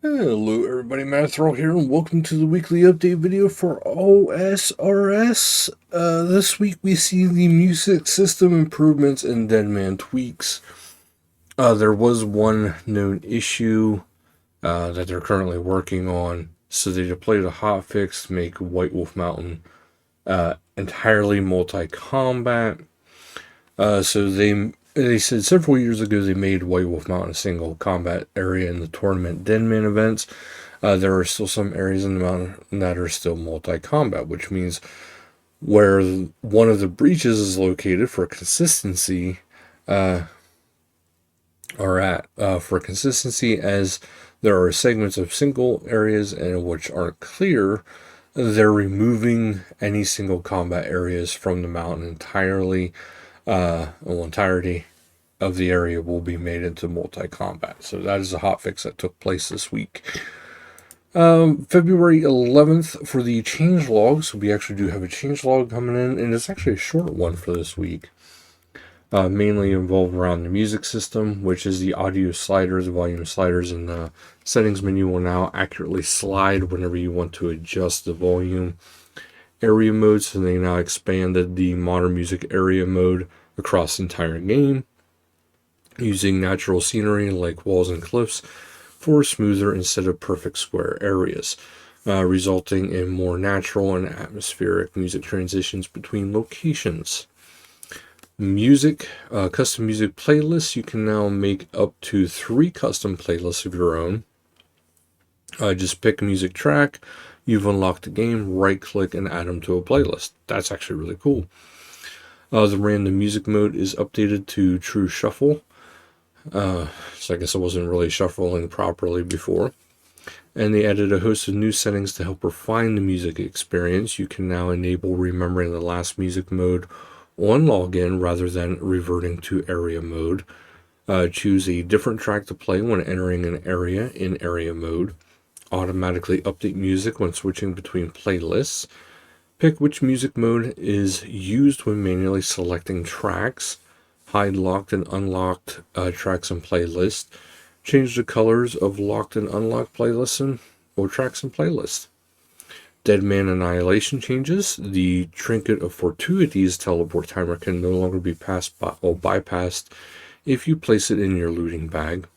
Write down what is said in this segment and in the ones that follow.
Hello everybody, Manithral here, and welcome to the weekly update video for OSRS. This week we see the music system improvements and Deadman tweaks. There was one known issue that they're currently working on, so they deployed a hotfix to make White Wolf Mountain entirely multi-combat. So they said several years ago they made White Wolf Mountain a single combat area in the tournament Denman events. There are still some areas in the mountain that are still multi-combat, which means where one of the breaches is located for consistency for consistency, as there are segments of single areas and which aren't clear. They're removing any single combat areas from the mountain entirely. Entirety of the area will be made into multi-combat. So that is a hotfix that took place this week. February 11th for the change logs. We actually do have a change log coming in, and it's actually a short one for this week. Mainly involved around the music system, which is the audio sliders, volume sliders, and the settings menu will now accurately slide whenever you want to adjust the volume. Area modes, so they now expanded the modern music area mode across the entire game, using natural scenery like walls and cliffs for smoother instead of perfect square areas, resulting in more natural and atmospheric music transitions between locations. Music, custom music playlists. You can now make up to 3 custom playlists of your own. Just pick a music track. You've unlocked the game, right click and add them to a playlist. That's actually really cool. The random music mode is updated to true shuffle. So I guess I wasn't really shuffling properly before. And they added a host of new settings to help refine the music experience. You can now enable remembering the last music mode on login rather than reverting to area mode. Choose a different track to play when entering an area in area mode. Automatically update music when switching between playlists. Pick which music mode is used when manually selecting tracks. Hide locked and unlocked tracks and playlists. Change the colors of locked and unlocked playlists or tracks and playlists. Deadman Annihilation changes. The Trinket of Fortuities teleport timer can no longer be bypassed if you place it in your looting bag.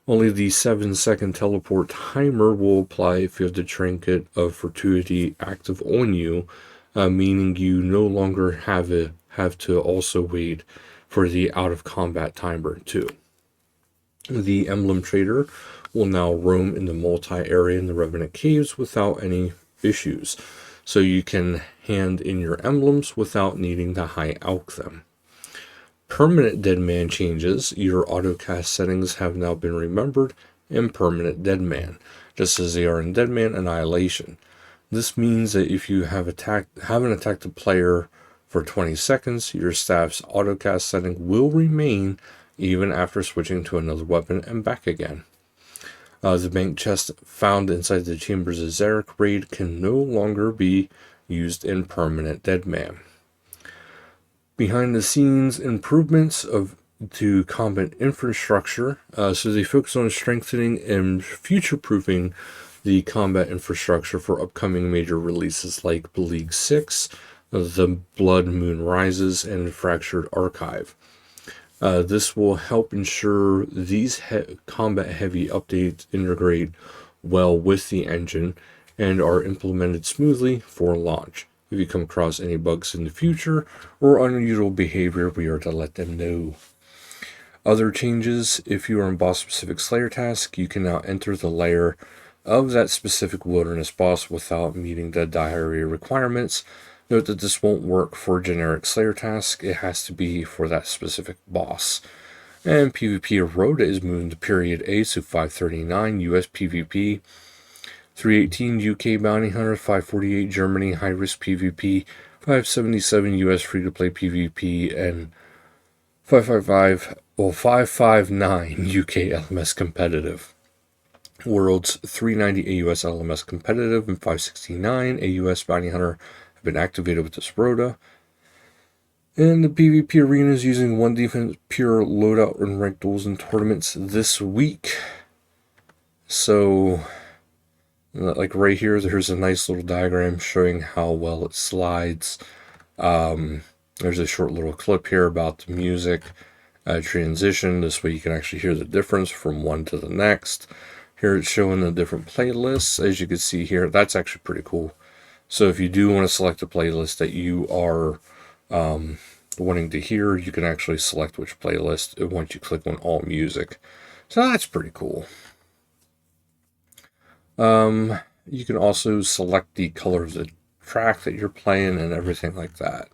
Only the 7-second teleport timer will apply if you have the Trinket of Fortuity active on you, meaning you no longer have to also wait for the out-of-combat timer too. The Emblem Trader will now roam in the multi-area in the Revenant Caves without any issues, so you can hand in your emblems without needing to high alch them. Permanent Deadman changes. Your autocast settings have now been remembered in Permanent Deadman, just as they are in Deadman Annihilation. This means that if you haven't attacked a player for 20 seconds, your staff's autocast setting will remain even after switching to another weapon and back again. The bank chest found inside the chambers of Zarek raid can no longer be used in Permanent Deadman. Behind the scenes improvements to combat infrastructure. So they focus on strengthening and future-proofing the combat infrastructure for upcoming major releases like Beleaguered 6, The Blood Moon Rises, and Fractured Archive. This will help ensure these combat-heavy updates integrate well with the engine and are implemented smoothly for launch. If you come across any bugs in the future or unusual behavior, we are to let them know. Other changes: if you are in boss-specific Slayer task, you can now enter the lair of that specific wilderness boss without meeting the diary requirements. Note that this won't work for generic Slayer task. It has to be for that specific boss. And PvP of Rhoda is moving to period A, so 539 US PvP. 318 UK Bounty Hunter, 548 Germany High Risk PvP, 577 US Free to Play PvP, and 559 UK LMS Competitive. Worlds 390 AUS LMS Competitive and 569 AUS Bounty Hunter have been activated with this Rhoda. And the PvP arena is using 1 defense pure loadout and ranked duels and tournaments this week. So, like right here, there's a nice little diagram showing how well it slides. There's a short little clip here about the music transition. This way you can actually hear the difference from one to the next. Here it's showing the different playlists. As you can see here, that's actually pretty cool. So if you do want to select a playlist that you are wanting to hear, you can actually select which playlist once you click on all music. So that's pretty cool. You can also select the color of the track that you're playing and everything like that.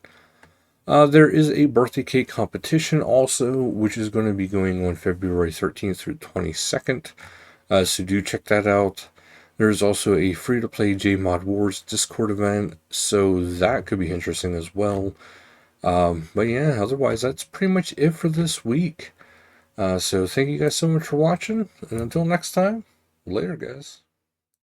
There is a birthday cake competition also, which is going to be going on February 13th through 22nd. So do check that out. There's also a free-to-play JMod Wars Discord event, so that could be interesting as well. But yeah, otherwise that's pretty much it for this week. So thank you guys so much for watching, and until next time, later guys.